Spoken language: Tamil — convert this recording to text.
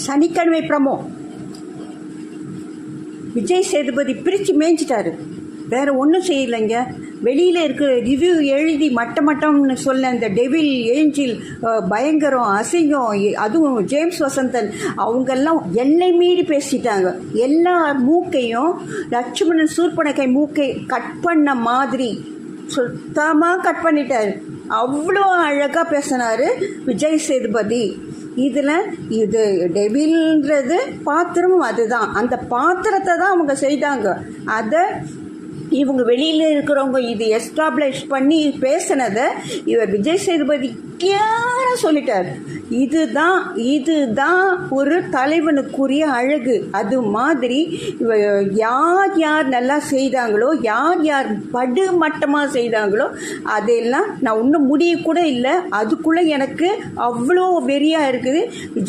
சனிக்கிழமை ப்ரமோ விஜய் சேதுபதி பிரித்து மேய்ஞ்சிட்டாரு. வேறு ஒன்றும் செய்யலைங்க. வெளியில் இருக்கிற ரிவ்யூ எழுதி மட்டம்னு சொல்ல அந்த டெவில் ஏஞ்சில் பயங்கரம் அசிங்கம், அதுவும் ஜேம்ஸ் வசந்தன் அவங்கெல்லாம் எல்லை மீறி பேசிட்டாங்க. எல்லா மூக்கையும் லட்சுமணன் சூர்பனகை மூக்கை கட் பண்ண மாதிரி சுத்தமாக கட் பண்ணிட்டார். அவ்வளோ அழகாக பேசினார் விஜய் சேதுபதி. இதில் இது டெவில்ன்றது பாத்திரமும் அதுதான். அந்த பாத்திரத்தை தான் அவங்க செய்தாங்க. அதை இவங்க வெளியில் இருக்கிறவங்க இது எஸ்டாப்ளிஷ் பண்ணி பேசினதை இவர் விஜய் சேதுபதி கிளியராக சொல்லிட்டார். இதுதான் ஒரு தலைவனுக்குரிய அழகு. அது மாதிரி யார் நல்லா செய்தாங்களோ, யார் படுமட்டமாக செய்தாங்களோ அதெல்லாம் நான் ஒன்றும் முடிய கூட இல்லை. அதுக்குள்ளே எனக்கு அவ்வளோ வெறியாக இருக்குது.